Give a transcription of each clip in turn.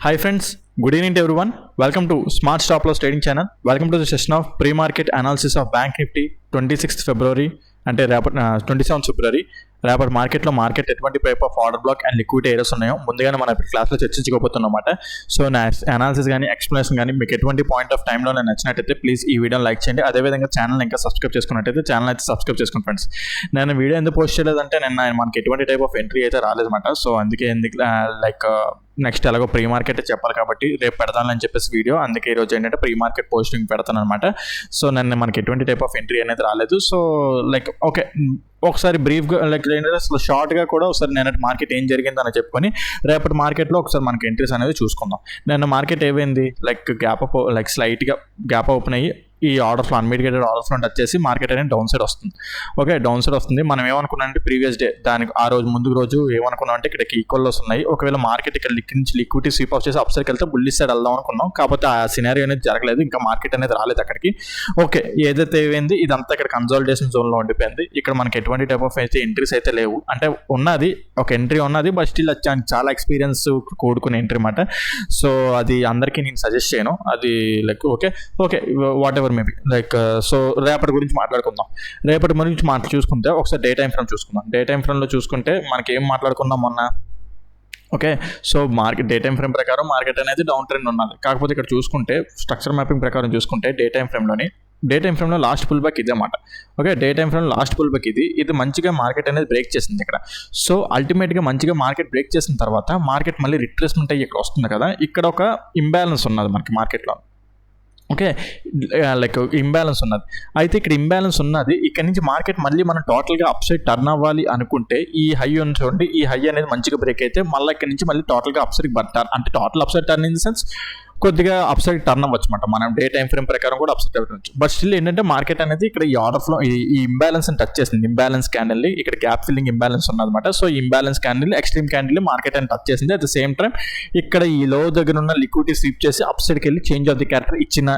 Hi friends, good evening to everyone. Welcome to Smart Stop Loss Trading Channel. Welcome to the session of pre-market analysis of Bank Nifty 26th February అంటే రేపటి 27th ఫిబ్రవరి రేపటి మార్కెట్లో market ఎటువంటి type of order black and liquidity areas ఉన్నాయో ముందుగానే మనం ఇప్పుడు క్లాస్లో చర్చించుకోబోతున్నాం అన్నమాట. సో నా అనాలిసిస్ కానీ ఎక్స్ప్లెనేషన్ కానీ మీకు ఎటువంటి పాయింట్ ఆఫ్ టైంలో నేను నచ్చినట్టయితే ప్లీజ్ ఈ వీడియోని లైక్ చేయండి. అదేవిధంగా ఛానల్ ఇంకా సబ్స్క్రైబ్ చేసుకున్నట్టయితే ఛానల్ అయితే సబ్స్క్రైబ్ చేసుకోండి ఫ్రెండ్స్. నేను వీడియో ఎందుకు పోస్ట్ చేయలేదంటే మనకి ఎటువంటి టైప్ ఆఫ్ ఎంట్రీ అయితే రాలేదన్నమాట. సో అందుకే నెక్స్ట్ ఎలాగో ప్రీ మార్కెట్ చెప్పాలి కాబట్టి రేపు పెడతానని చెప్పేసి వీడియో, అందుకే ఈరోజు ఏంటంటే ప్రీ మార్కెట్ పోస్టింగ్ పెడతాను అనమాట. సో నన్ను మనకి ఎటువంటి టైప్ ఆఫ్ ఎంట్రీ అనేది రాలేదు. సో ఓకే, ఒకసారి బ్రీఫ్గా ఏంటంటే షార్ట్గా కూడా ఒకసారి నేను మార్కెట్ ఏం జరిగిందని చెప్పుకొని రేపటి మార్కెట్లో ఒకసారి మనకి ఎంట్రీస్ అనేది చూసుకుందాం. నేను మార్కెట్ ఏమైంది గ్యాప్ అప్ స్లైట్గా గ్యాప్ ఓపెన్ అయ్యి ఈ order flow unmitigated order flow touch చేసి మార్కెట్ అనేది డౌన్ సైడ్ వస్తుంది. ఓకే, డౌన్ సైడ్ వస్తుంది. మనం ఏమనుకున్నాం అంటే ప్రీవియస్ డే దానికి ఆ రోజు ముందు రోజు ఏమనుకున్నాం అంటే ఇక్కడికి ఈక్వల్ వస్తున్నాయి, ఒకవేళ మార్కెట్ ఇక్కడ నుంచి లిక్విడిటీ స్వీప్ ఆఫ్ చేసి అప్ సైడ్కి వెళ్తే బుల్లిష్ సైడ్ వెళ్దాం అనుకున్నాం. కాకపోతే ఆ సినారియో అనేది జరగలేదు, ఇంకా మార్కెట్ అనేది రాలేదు అక్కడికి. ఓకే, ఏదైతే ఏమైంది ఇదంతా ఇక్కడ కన్సాలిడేషన్ జోన్లో ఉండిపోయింది. ఇక్కడ మనకి ఎటువంటి టైప్ ఆఫ్ అయితే ఎంట్రీస్ అయితే లేవు, అంటే ఉన్నది ఒక ఎంట్రీ ఉన్నది, బట్ స్టిల్ చాలా ఎక్స్పీరియన్స్ కూడుకునే ఎంట్రీ అన్నమాట. సో అది అందరికీ నేను సజెస్ట్ చేయను, అది okay what ever maybe so రేపటి గురించి మాట్లాడుకుందాం. రేపటి గురించి చూసుకుంటే ఒకసారి డే టైం ఫ్రేమ్ చూసుకుందాం. డే టైం ఫ్రేమ్లో చూసుకుంటే మనకి ఏం మాట్లాడుకున్నాం మొన్న. Okay, so market day time frame ప్రకారం మార్కెట్ అనేది డౌన్ ట్రెండ్ ఉన్నది. కాకపోతే ఇక్కడ చూసుకుంటే స్ట్రక్చర్ మ్యాపింగ్ ప్రకారం చూసుకుంటే డే టైం ఫ్రేమ్లో లాస్ట్ పుల్ బ్యాక్ ఇదే అన్నమాట. ఓకే, డే టైం ఫ్రేమ్లో లాస్ట్ పుల్ బ్యాక్ ఇది మంచిగా మార్కెట్ అనేది బ్రేక్ చేసింది ఇక్కడ. సో అల్టిమేట్గా మంచిగా మార్కెట్ బ్రేక్ చేసిన తర్వాత మార్కెట్ మళ్ళీ రిట్రేస్మెంట్ అయ్యి ఇక్కడ వస్తుంది కదా, ఇక్కడ ఒక ఇంబ్యాలెన్స్ ఉన్నది మనకి మార్కెట్లో. ఓకే, ఇంబ్యాలెన్స్ ఉన్నది. అయితే ఇక్కడ ఇంబ్యాలెన్స్ ఉన్నది, ఇక్కడ నుంచి మార్కెట్ మళ్ళీ మనం టోటల్గా అప్ సైడ్ టర్న్ అవ్వాలి అనుకుంటే ఈ హై చూడండి, ఈ హై అనేది మంచిగా బ్రేక్ అయితే మళ్ళీ ఇక్కడ నుంచి మళ్ళీ టోటల్గా అప్ సైడ్ అంటే total up side turn in the sense కొద్దిగా అప్ సైడ్ టర్న్ అవ్వచ్చు అనమాట. మనం డే టైం ఫ్రేమ్ ప్రకారం కూడా అప్ సైడ్ అవ్వచ్చు. బట్ స్టిల్ ఏంటంటే మార్కెట్ అనేది ఇక్కడ ఈ ఆర్డర్ ఫ్లో ఈ ఇంబ్యాలెన్స్ టచ్ చేసింది. ఇంబ్యాలెన్స్ క్యాండిల్ ఇక్కడ గ్యాప్ ఫిల్లింగ్ ఇంబ్యాలెన్స్ ఉన్నదన్నమాట. సో ఈ imbalance candle extreme candle market అని టచ్ చేసింది. అట్ ద సేమ్ టైం ఇక్కడ ఈ లో దగ్గర ఉన్న లిక్విడిటీ స్వీప్ చేసి అప్ సైడ్కి వెళ్ళి చేంజ్ ఆఫ్ ది క్యారెక్టర్ ఇచ్చిన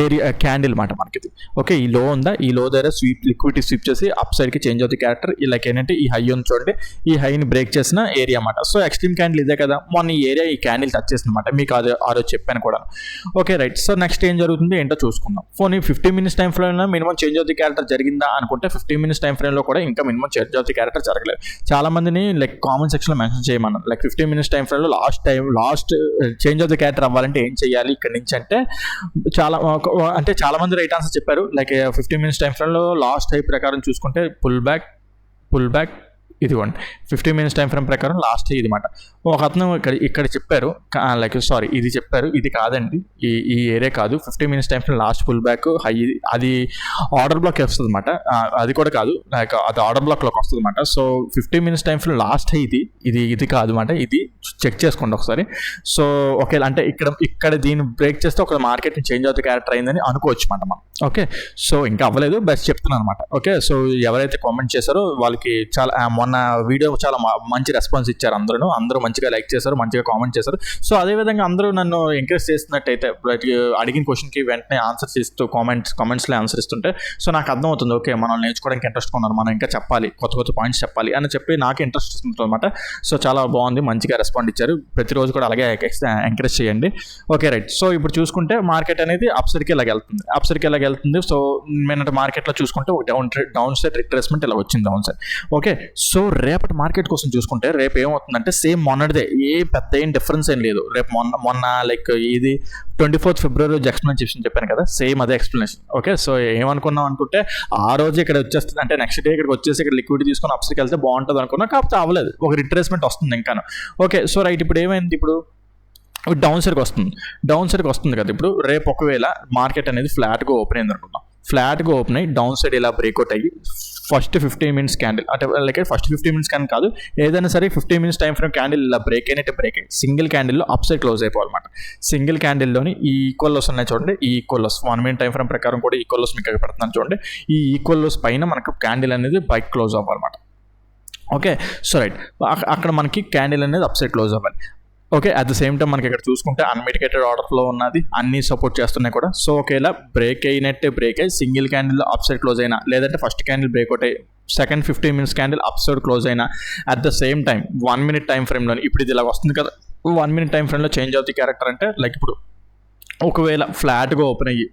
ఏరియా క్యాండిల్ మాట మనకి. ఓకే, ఈ లో ఉందా, ఈ లో దగ్గర లిక్విడిటీ స్వీప్ చేసి అప్ సైడ్కి చేంజ్ ఆఫ్ ది క్యారెక్టర్ ఏంటంటే ఈ హై ఉంది చూడండి, ఈ హైని బ్రేక్ చేసిన ఏరియా అన్నమాట. సో ఎక్స్ట్రీమ్ క్యాండిల్ ఇదే కదా, మొన్న ఈ ఏరియా ఈ క్యాండిల్ టచ్ చేసింది అనమాట, మీకు ఆ రోజు చెప్పాను కూడా. ఓకే రైట్, సో నెక్స్ట్ ఏం జరుగుతుంది ఏంటో చూసుకుందాం. ఫోన్ 15 minutes టైం ఫ్రేమ్లో minimum change of the character జరిగిందా అనుకుంటే 15 minutes టైం ఫ్రేమ్లో కూడా ఇంకా minimum change of the character జరగలేదు. చాలా మందిని కామెంట్ సెక్షన్లో మెన్షన్ చేయమన్నాను 15 minutes టైం ఫ్రేమ్లో last change of the character అవ్వాలంటే ఏం చేయాలి ఇక్కడ నుంచి అంటే చాలా మంది రైట్ ఆన్సర్ చెప్పారు. 15 minutes టైం ఫ్రేమ్లో లాస్ట్ హై ప్రకారం చూసుకుంటే పుల్ బ్యాక్ ఇదిగోండి 15 minutes టైం ఫ్రేమ్ ప్రకారం లాస్ట్ ఇది మాట. ఒక అతను ఇక్కడ చెప్పారు సారీ ఇది చెప్పారు, ఇది కాదండి, ఈ ఏరియా కాదు. 15 minutes time frame last pull back high అది ఆర్డర్ బ్లాక్ వస్తుంది అనమాట. అది కూడా కాదు, అది ఆర్డర్ బ్లాక్లోకి వస్తుంది అనమాట. So 15 minutes time frame last high ఇది కాదు అనమాట, ఇది చెక్ చేసుకోండి ఒకసారి. సో ఓకే, అంటే ఇక్కడ దీన్ని బ్రేక్ చేస్తే ఒక మార్కెట్ చేంజ్ అవుతుంది క్యారెక్టర్ అయిందని అనుకోవచ్చు అనమాట మనం. ఓకే, సో ఇంకా అవ్వలేదు, బెస్ట్ చెప్తున్నాను అనమాట. ఓకే, సో ఎవరైతే కామెంట్ చేశారో వాళ్ళకి మొన్న వీడియో చాలా మంచి రెస్పాన్స్ ఇచ్చారు. అందరూ మంచిగా లైక్ చేశారు, మంచిగా కామెంట్ చేశారు. సో అదేవిధంగా అందరూ నన్ను ఎంకరేజ్ చేస్తున్నట్టయితే అడిగిన క్వశ్చన్కి వెంటనే ఆన్సర్స్ ఇస్తూ కామెంట్స్లో ఆన్సర్ ఇస్తుంటే సో నాకు అర్థమవుతుంది, ఓకే మనం నేర్చుకోవడానికి ఇంట్రెస్ట్ ఉన్నారు, మనం ఇంకా చెప్పాలి, కొత్త పాయింట్స్ చెప్పాలి అని చెప్పి నాకు ఇంట్రెస్ట్ వస్తుంది అనమాట. సో చాలా బాగుంది, మంచిగా రెస్పాండ్ ఇచ్చారు. ప్రతిరోజు కూడా అలాగే ఎంకరేజ్ చేయండి. ఓకే రైట్, సో ఇప్పుడు చూసుకుంటే మార్కెట్ అనేది అప్ సైడ్కి ఇలాగ వెళ్తుంది. సో మార్కెట్లో చూసుకుంటే ఒక డౌన్ సైడ్ రిట్రేస్మెంట్ ఇలా వచ్చింది డౌన్ సైడ్. ఓకే, సో రేపటి మార్కెట్ కోసం చూసుకుంటే రేపు ఏమవుతుందంటే సేమ్ మొన్నటిదే, పెద్ద డిఫరెన్స్ ఏం లేదు. రేపు మొన్న ఇది 24th ఫిబ్రవరి ఎక్స్ప్లెనేషన్ చెప్పాను కదా, సేమ్ అదే ఎక్స్ప్లెనేషన్. ఓకే, సో ఏమనుకున్నాం అనుకుంటే ఆ రోజు ఇక్కడ వచ్చేస్తుంది, అంటే నెక్స్ట్ డే ఇక్కడికి వచ్చేసి ఇక్కడ లిక్విడిటీ తీసుకొని అప్స్కి వెళ్తే బాగుంటుంది అనుకున్నా, కాకపోతే అవ్వలేదు, ఒక రిట్రేస్మెంట్ వస్తుంది ఇంకాను. ఓకే, సో రైట్, ఇప్పుడు ఏమైంది, ఇప్పుడు డౌన్ సైడ్కి వస్తుంది కదా. ఇప్పుడు రేపు ఒకవేళ మార్కెట్ అనేది ఫ్లాట్గా ఓపెన్ అయింది అనుకుందాం, ఫ్లాట్గా ఓపెన్ అయ్యి డౌన్ సైడ్ ఇలా బ్రేక్అవుట్ అయ్యి ఫస్ట్ 15 minutes క్యాండిల్ అంటే ఫస్ట్ 15 minutes క్యాండిల్ కాదు, ఏదైనా సరే 15 minutes టైం ఫ్రేమ్ క్యాండిల్ ఇలా బ్రేక్ సింగిల్ క్యాండిల్లో అప్ సైడ్ క్లోజ్ అయిపోవాలన్నమాట. సింగిల్ క్యాండిల్లోని ఈ ఈక్వల్ లోస్ ఉన్నాయి చూడండి, ఈ equal lows 1 minute time frame ప్రకారం కూడా ఈక్వల్ లోస్ మీకు పెడుతున్నాను చూడండి. ఈ ఈక్వల్ లోస్ పైన మనకు క్యాండిల్ అనేది బైక్ క్లోజ్ అవ్వాలన్నమాట. ఓకే, సో రైట్, అక్కడ మనకి క్యాండిల్ అనేది అప్ సైడ్ క్లోజ్ అవ్వాలి. Okay, at the same time మనకి ఇక్కడ చూసుకుంటే అన్మిటిగేటెడ్ ఆర్డర్ ఫ్లో ఉన్నది, అన్ని సపోర్ట్ చేస్తున్నాయి కూడా. సో ఒకేలా బ్రేక్ అయ్యి single candle up side close అయినా, లేదంటే ఫస్ట్ క్యాండిల్ బ్రేక్అవుట్ అయ్యి second 15 minutes candle up side close అయినా, at the same time 1 minute time ఫ్రేమ్లో ఇప్పుడు ఇది ఇలా వస్తుంది కదా, 1 minute టైం ఫ్రేమ్లో చేంజ్ ఆఫ్ ది క్యారెక్టర్ అంటే లైక్ ఇప్పుడు ఒకవేళ ఫ్లాట్గా ఓపెన్ అయ్యి,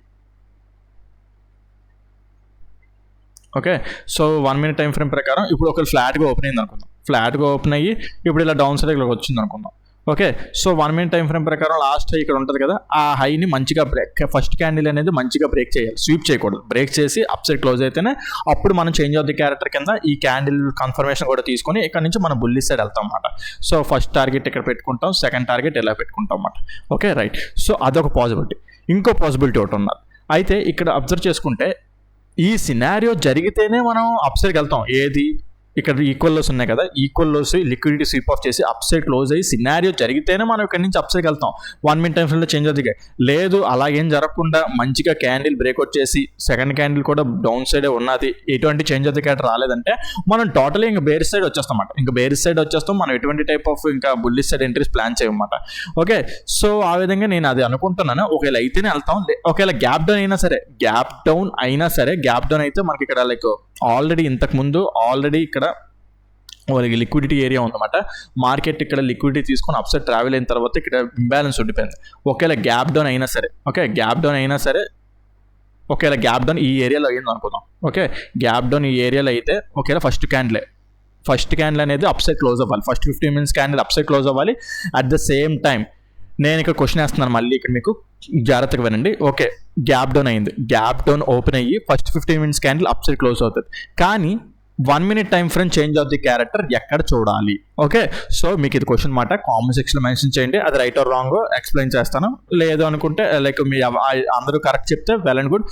okay, so 1 minute time frame ప్రకారం ఇప్పుడు ఒకవేళ ఫ్లాట్గా ఓపెన్ అయింది అనుకుందాం, ఫ్లాట్గా ఓపెన్ అయ్యి ఇప్పుడు ఇలా డౌన్ సైడ్ ఇక్కడ వచ్చింది అనుకుందాం. Okay, so 1 minute time frame ప్రకారం లాస్ట్ హై ఇక్కడ ఉంటుంది కదా, ఆ హైని మంచిగా బ్రేక్, ఫస్ట్ క్యాండిల్ అనేది మంచిగా బ్రేక్ చేయాలి, స్వీప్ చేయకూడదు. బ్రేక్ చేసి అప్ సైడ్ క్లోజ్ అయితేనే అప్పుడు మనం చేంజ్ ఆఫ్ ది క్యారెక్టర్ కింద ఈ క్యాండిల్ కన్ఫర్మేషన్ కూడా తీసుకొని ఇక్కడ నుంచి మనం బుల్లిష్ సైడ్ వెళ్తాం అన్నమాట. సో ఫస్ట్ టార్గెట్ ఇక్కడ పెట్టుకుంటాం, సెకండ్ టార్గెట్ ఇలా పెట్టుకుంటాం అన్నమాట. Okay, right. సో అదొక పాసిబిలిటీ. ఇంకో పాసిబిలిటీ ఒకటి ఉన్నది. అయితే ఇక్కడ అబ్జర్వ్ చేసుకుంటే ఈ సినారియో జరిగితేనే మనం అప్ సైడ్కి వెళ్తాం. ఏది, ఇక్కడ ఈక్వల్ లోస్ ఉన్నాయి కదా, equal lows liquidity sweep off చేసి అప్ సైడ్ క్లోజ్ అయ్యి సినారియో జరిగితేనే మనం ఇక్కడ నుంచి అప్ సైడ్కి వెళ్తాం. 1 minute టైం ఫ్రేమ్లో చేంజ్ అవుతుంది. లేదు అలాగేం జరగకుండా మంచిగా క్యాండిల్ బ్రేక్అవుట్ చేసి సెకండ్ క్యాండిల్ కూడా డౌన్ సైడే ఉన్నది, ఎటువంటి చేంజ్ ఆఫ్ ది క్యారెక్టర్ రాలేదంటే మనం టోటలీ ఇంకా బేర్ సైడ్ వచ్చేస్తాం అన్నమాట. ఇంకా బేర్ సైడ్ వచ్చేస్తాం, మనం ఎటువంటి టైప్ ఆఫ్ ఇంకా బుల్లిష్ సైడ్ ఎంట్రీస్ ప్లాన్ చేయమన్నమాట. ఓకే, సో ఆ విధంగా నేను అది అనుకుంటున్నాను. ఒకవేళ అయితేనే వెళ్తాం, ఒకవేళ గ్యాప్ డౌన్ అయినా సరే, గ్యాప్ డౌన్ అయితే మనకి ఇక్కడ లైక్ ఆల్రెడీ ఇంతకుముందు ఆల్రెడీ ఇక్కడ వాళ్ళకి లిక్విడిటీ ఏరియా ఉందన్నమాట. మార్కెట్ ఇక్కడ లిక్విడిటీ తీసుకొని అప్సైడ్ ట్రావెల్ అయిన తర్వాత ఇక్కడ ఇంబ్యాలెన్స్ ఉండిపోయింది. ఒకవేళ గ్యాప్ డౌన్ అయినా సరే, ఒకవేళ గ్యాప్ డౌన్ ఈ ఏరియాలో అయ్యింది అనుకుందాం. ఓకే, గ్యాప్ డౌన్ ఈ ఏరియాలో అయితే ఒకవేళ ఫస్ట్ క్యాండిల్ అనేది అప్సైడ్ క్లోజ్ అవ్వాలి, first 15 minutes candle upside close అవ్వాలి. అట్ ద సేమ్ టైం నేను ఇక్కడ క్వశ్చన్ వేస్తున్నాను, మళ్ళీ ఇక్కడ మీకు జాగ్రత్తగా వినండి. ఓకే, గ్యాప్ డౌన్ అయింది, గ్యాప్ డౌన్ ఓపెన్ అయ్యి first 15 minutes candle upside close అవుతుంది. కానీ 1 minute time frame change of the character ఎక్కడ చూడాలి? ఓకే, సో మీకు ఇది క్వశ్చన్ మాట, కామెంట్ సెక్షన్లో మెన్షన్ చేయండి. అది రైట్ ఆర్ రాంగ్ ఎక్స్ప్లెయిన్ చేస్తాను. లేదు అనుకుంటే లైక్ మీ అందరూ కరెక్ట్ చెప్తే వెల్ అండ్ గుడ్,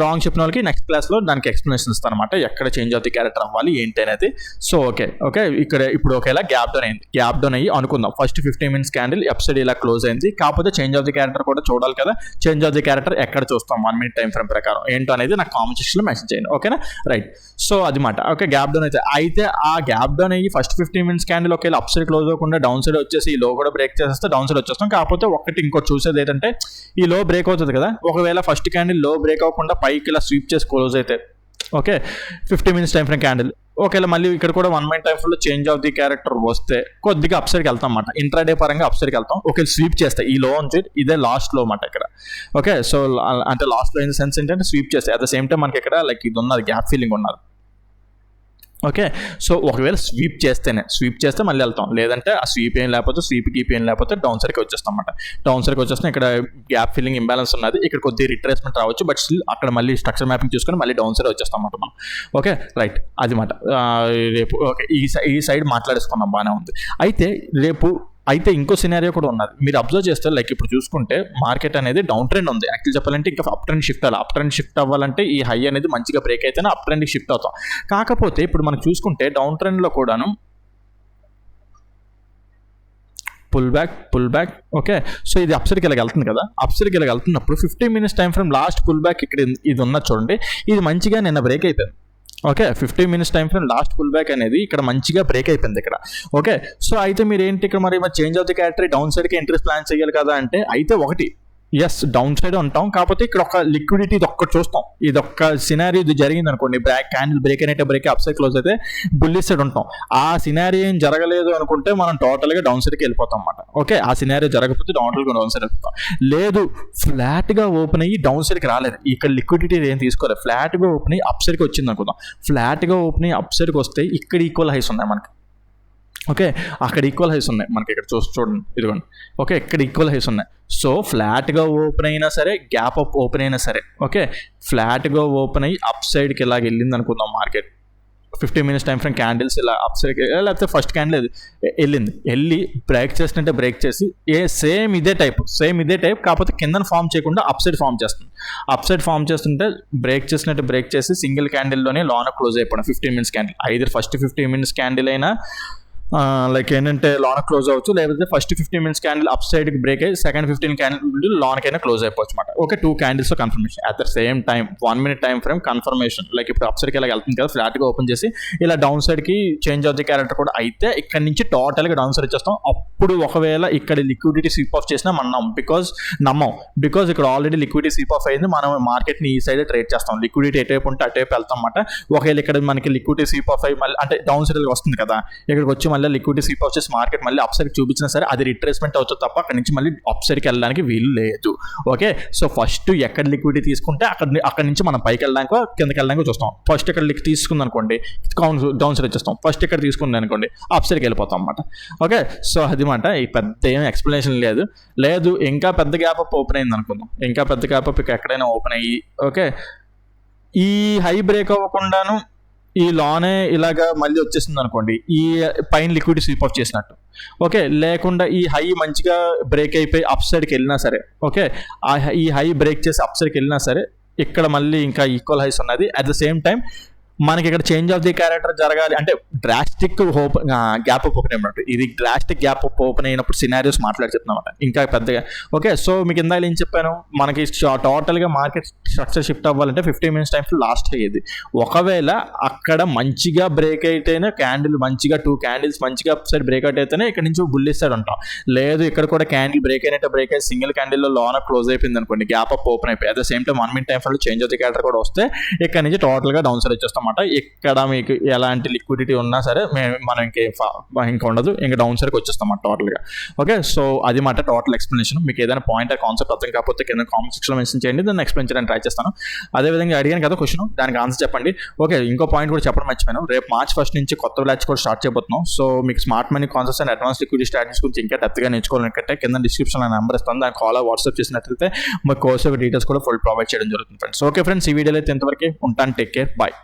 రాంగ్ చెప్పిన వాళ్ళకి నెక్స్ట్ క్లాస్లో దానికి ఎక్స్ప్లెనేషన్ ఇస్తాను అనమాట, ఎక్కడ చేంజ్ ఆఫ్ ది క్యారెక్టర్ అవ్వాలి ఏంటి అనేది. సో ఓకే ఇక్కడ ఇప్పుడు ఒకేలా గ్యాప్ డౌన్ అయ్యి అనుకుందాం ఫస్ట్ 15 minutes క్యాండిల్ ఎప్సైడ్ ఇలా క్లోజ్ అయింది. కాకపోతే చేంజ్ ఆఫ్ ది క్యారెక్టర్ కూడా చూడాలి కదా, చేంజ్ ఆఫ్ ది క్యారెక్టర్ ఎక్కడ చూస్తాం 1 minute టైం ఫ్రేమ్ ప్రకారం ఏంటో అనేది నాకు కామెంట్ సెక్షన్లో మెన్షన్ చేయండి. ఓకేనా, రైట్. సో అది మాట. ఓకే, గ్యాప్ డౌన్ అయితే ఆ గ్యాప్ డౌన్ అయ్యి ఫస్ట్ 15 minutes క్యాండిల్ ఒకవేళ అప్ సైడ్ క్లోజ్ అవ్వకుండా డౌన్ సైడ్ వచ్చేసి ఈ లో కూడా బ్రేక్ చేసేస్తే డౌన్ సైడ్ వచ్చేస్తాం. కాకపోతే ఇంకోటి చూసేది ఏంటంటే ఈ లో బ్రేక్ అవుతుంది కదా, ఒకవేళ ఫస్ట్ క్యాండిల్ లో బ్రేక్ అవ్వకుండా పైకి ఇలా స్వీప్ చేసి క్లోజ్ అయితే okay 15 minutes time frame candle ఒకవేళ మళ్ళీ ఇక్కడ కూడా 1 minute టైం ఫ్రేమ్లో చేంజ్ ఆఫ్ ది క్యారెక్టర్ వస్తే కొద్దిగా అప్ సైడ్కి వెళ్తాం అన్నమాట, ఇంట్రాడే పరంగా అప్ సైడ్కి వెళ్తాం. ఓకే, స్వీప్ చేస్తే ఈ లో ఉంది, ఇదే లాస్ట్ లో అన్నమాట ఇక్కడ. ఓకే, సో అంటే లాస్ట్ లో ఇన్ సెన్స్ ఏంటంటే స్వీప్ చేస్తే అట్ ద సేమ్ టైం మనకి ఇక్కడ లైక్ ఇది ఉన్నది, గ్యాప్ ఫీలింగ్ ఉన్నది. ఓకే, సో ఒకవేళ స్వీప్ చేస్తే మళ్ళీ వెళ్తాం, లేదంటే ఆ స్వీప్ ఏం లేకపోతే డౌన్ సైడ్కి వచ్చేస్తాం అన్నమాట. డౌన్ సైడ్కి వచ్చేస్తాం, ఇక్కడ గ్యాప్ ఫిల్లింగ్ ఇంబ్యాలెన్స్ ఉన్నది, ఇక్కడ కొద్దిగా రిట్రేస్మెంట్ రావచ్చు, బట్ స్టిల్ అక్కడ మళ్ళీ స్ట్రక్చర్ మ్యాపింగ్ చూసుకొని మళ్ళీ డౌన్ సైడ్ వచ్చేస్తాం అన్నమాట మనం. ఓకే, రైట్, అది మాట. రేపు ఓకే ఈ సైడ్ మాట్లాడేసుకున్నాం, బాగానే ఉంది. అయితే ఇంకో సినారియో కూడా ఉన్నది, మీరు అబ్జర్వ్ చేస్తే లైక్ ఇప్పుడు చూసుకుంటే మార్కెట్ అనేది డౌన్ ట్రెండ్ ఉంది. యాక్చువల్ చెప్పాలంటే ఇంకా అప్ ట్రెండ్ షిఫ్ట్ అవ్వాలంటే ఈ హై అనేది మంచిగా బ్రేక్ అయితేనే అప్ ట్రెండ్కి షిఫ్ట్ అవుతాం. కాకపోతే ఇప్పుడు మనం చూసుకుంటే డౌన్ ట్రెండ్లో కూడాను పుల్ బ్యాక్ ఓకే, సో ఇది అప్సైడ్కి ఇలా వెళ్తుంది కదా, అప్సైడ్కి ఇలా వెళ్తున్నప్పుడు 15 minutes time frame last pull back ఇక్కడ ఇది ఉన్నది చూడండి, ఇది మంచిగా నిన్న బ్రేక్ అయిపోయింది. Okay, 15 minutes time frame last pull back అనేది ఇక్కడ మంచిగా బ్రేక్ అయిపోయింది ఇక్కడ. ఓకే, సో అయితే మీరు ఏంటి ఇక్కడ మరి change of the character down సైడ్కి ఎంట్రీస్ ప్లాన్ చేయాలి కదా అంటే, అయితే ఒకటి ఎస్ డౌన్ సైడ్ ఉంటాం, కాకపోతే ఇక్కడ ఒక లిక్విడిటీ ఇది ఒక్కటి చూస్తాం. ఇది ఒక్క సినారియో ఇది జరిగింది అనుకోండి, క్యాండిల్ బ్రేక్ అయినట్టే బ్రేక్ అప్ సైడ్ క్లోజ్ అయితే బుల్లిష్ సైడ్ ఉంటాం. ఆ సినారియో ఏం జరగలేదు అనుకుంటే మనం టోటల్గా డౌన్ సైడ్కి వెళ్ళిపోతాం అన్నమాట. ఓకే, ఆ సినారియో జరగకపోతే టోటల్గా డౌన్ సైడ్ వెళ్ళిపోతాం. లేదు ఫ్లాట్గా ఓపెన్ అయ్యి డౌన్ సైడ్కి రాలేదు, ఇక్కడ లిక్విడిటీ ఏం తీసుకోలేదు, ఫ్లాట్గా ఓపెన్ అయ్యి అప్ సైడ్కి వచ్చింది అనుకుందాం. ఫ్లాట్గా ఓపెన్ అయ్యి అప్ సైడ్కి వస్తే ఇక్కడ ఈక్వల్ హైస్ ఉన్నాయి మనకి. ఓకే, అక్కడ ఈక్వల్ హైస్ ఉన్నాయి మనకి, ఇక్కడ చూడండి ఇదిగోండి. ఓకే, ఇక్కడ ఈక్వల్ హైస్ ఉన్నాయి. సో ఫ్లాట్గా ఓపెన్ అయినా సరే, గ్యాప్ అప్ ఓపెన్ అయినా సరే, ఓకే ఫ్లాట్గా ఓపెన్ అయ్యి అప్ సైడ్కి ఇలాగ వెళ్ళింది అనుకుందాం market. 15 minutes time frame candles ఇలా అప్ సైడ్కి, లేకపోతే ఫస్ట్ క్యాండిల్ వెళ్ళి బ్రేక్ చేసినట్టే బ్రేక్ చేసి సేమ్ ఇదే టైప్ కాకపోతే కింద ఫామ్ చేయకుండా అప్ సైడ్ ఫామ్ చేస్తుంటే బ్రేక్ చేసినట్టు బ్రేక్ చేసి సింగిల్ క్యాండిల్లోనే లోన క్లోజ్ అయిపోవడం. 15 minutes candle either first 15 minutes candle అయినా లైక్ ఏంటంటే లోన క్లోజ్ అవ్వచ్చు, లేకపోతే ఫస్ట్ 15 minutes క్యాండిల్ అప్ సైడ్కి బ్రేక్ అయ్యి సెకండ్ 15 క్యాండిల్ లోనకైనా క్లోజ్ అయిపోవచ్చు అనమాట. Okay, 2 candles confirmation at the same time 1 minute time frame confirmation. Like ఇప్పుడు అప్ సైడ్కి ఇలా వెళ్తుంది కదా, ఫ్లాట్గా ఓపెన్ చేసి ఇలా డౌన్ సైడ్కి చేంజ్ ఆఫ్ ది క్యారెక్టర్ కూడా అయితే ఇక్కడ నుంచి టోటల్గా డౌన్ సైడ్ వచ్చేస్తాం. అప్పుడు ఒకవేళ ఇక్కడ లిక్విడిటీ స్వీప్ ఆఫ్ చేసినా మనం బికాజ్ ఇక్కడ ఆల్రెడీ లిక్విడిటీ స్వీప్ ఆఫ్ అయింది, మనం మార్కెట్ని ఈ సైడ్ ట్రేడ్ చేస్తాం. లిక్విడిటీ ఎటైపు ఉంటే అటైపు వెళ్తాం అన్నమాట. ఒకవేళ ఇక్కడ మనకి లిక్విడిటీ స్వీప్ ఆఫ్ అయ్యి మళ్ళీ అంటే డౌన్ సైడ్ వస్తుంది కదా, ఇక్కడికి వచ్చి మళ్ళీ లిక్విడిటీ స్వీప్ వచ్చేసి మార్కెట్ మళ్ళీ అప్ సైడ్కి చూపించినా సరే అది రిట్రేస్మెంట్ అవుతుంది తప్ప అక్కడ నుంచి మళ్ళీ అప్ సైడ్కి వెళ్ళడానికి వీలు లేదు. ఓకే, సో ఫస్ట్ ఎక్కడ లిక్విడిటీ తీసుకుంటే అక్కడ నుంచి మనం పైకి వెళ్ళడానికి కిందకి వెళ్ళడానికి చూస్తాం. ఫస్ట్ ఇక్కడ తీసుకుంది అనుకోండి డౌన్ సైడ్ వచ్చేస్తాం, ఫస్ట్ ఇక్కడ తీసుకుంది అనుకోండి అప్ సైడ్కి వెళ్ళిపోతాం అనమాట. ఓకే, సో అది మాట. ఈ పెద్ద ఏం ఎక్స్ప్లెనేషన్ లేదు. ఇంకా పెద్ద గ్యాప్ అప్ ఓపెన్ అయింది అనుకుందాం, ఇంకా పెద్ద గ్యాప్ అప్ ఎక్కడైనా ఓపెన్ అయ్యి ఓకే ఈ హై బ్రేక్ అవ్వకుండాను ఈ లానే ఇలాగా మళ్ళీ వచ్చేసింది అనుకోండి, ఈ పైన లిక్విడిటీ స్వీప్ ఆఫ్ చేసినట్టు. ఓకే, లేకుండా ఈ హై మంచిగా బ్రేక్ అయిపోయి అప్ సైడ్కి వెళ్ళినా సరే, ఓకే ఈ హై బ్రేక్ చేసి అప్ సైడ్కి వెళ్ళినా సరే ఇక్కడ మళ్ళీ ఇంకా ఈక్వల్ హైస్ ఉన్నది. అట్ ద సేమ్ టైం మనకి ఇక్కడ చేంజ్ ఆఫ్ ది క్యారెక్టర్ జరగాలి అంటే డ్రాస్టిక్ గ్యాప్ అప్ ఓపెన్ అయినట్టు, ఇది డ్రాస్టిక్ గ్యాప్ అప్ ఓపెన్ అయినప్పుడు సినారియోస్ మాట్లాడి చెప్తున్నమాట ఇంకా పెద్దగా. ఓకే, సో మీకు ఇందాక ఏం చెప్పాను, మనకి టోటల్గా మార్కెట్ స్ట్రక్చర్ షిఫ్ట్ అవ్వాలంటే 15 minutes టైం లాస్ట్ అయ్యేది. ఒకవేళ అక్కడ మంచిగా బ్రేక్ అయితేనే క్యాండిల్ మంచిగా 2 candles మంచిగా సైడ్ బ్రేక్అవుట్ అయితేనే ఇక్కడ నుంచి బుల్లిష్ సైడ్ ఉంటాం. లేదు ఇక్కడ కూడా క్యాండిల్ బ్రేక్ బ్రేక్ అయ్యి సింగిల్ క్యాండిల్లో లోన క్లోజ్ అయిపోయింది అనుకోండి, గ్యాప్ అప్ ఓపెన్ అయిపోయి at the same time 1 minute time change of the character కూడా వస్తే ఇక్కడ నుంచి టోటల్గా డౌన్ సైడ్ వచ్చేస్తాం. ఇక్కడ మీకు ఎలాంటి లిక్విడిటీ ఉన్నా సరే మనం ఇంకా ఉండదు, ఇంకా డౌన్ సైడ్కి వచ్చేస్తాం టోటల్గా. ఓకే, సో అది మాట టోటల్ ఎక్స్ప్లెనేషన్. మీకు ఏదైనా పాయింట్ కాన్సెప్ట్ అర్థం కాకపోతే కింద కామెంట్ సెక్షన్లో మెన్షన్ చేయండి, దాన్ని ఎక్స్ప్లెయిన్ చేయడానికి ట్రై చేస్తాను. అదేవిధంగా అడిగాను కదా క్వశ్చన్, దానికి ఆన్సర్ చెప్పండి. ఓకే, ఇంకో పాయింట్ కూడా చెప్పడం మర్చిపోయాను, రేపు March 1 నుంచి కొత్త బ్యాచ్ కూడా స్టార్ట్ చేయబోతున్నాం. సో మీకు smart money concepts and advance liquidity strategies గురించి ఇంకా డెప్త్గా నేర్చుకోవాలంటే కింద డిస్క్రిప్షన్లో నెంబర్ ఇస్తాను, దానికి కాల్ వాట్సాప్ చేసినట్లయితే మా కోర్స్ యొక్క డీటెయిల్స్ కూడా ఫుల్ ప్రొవైడ్ చేయడం జరుగుతుంది ఫ్రెండ్స్. ఓకే ఫ్రెండ్స్, ఈ వీడియోలో అయితే ఇంతవరకు ఉంటాను. Take care, bye.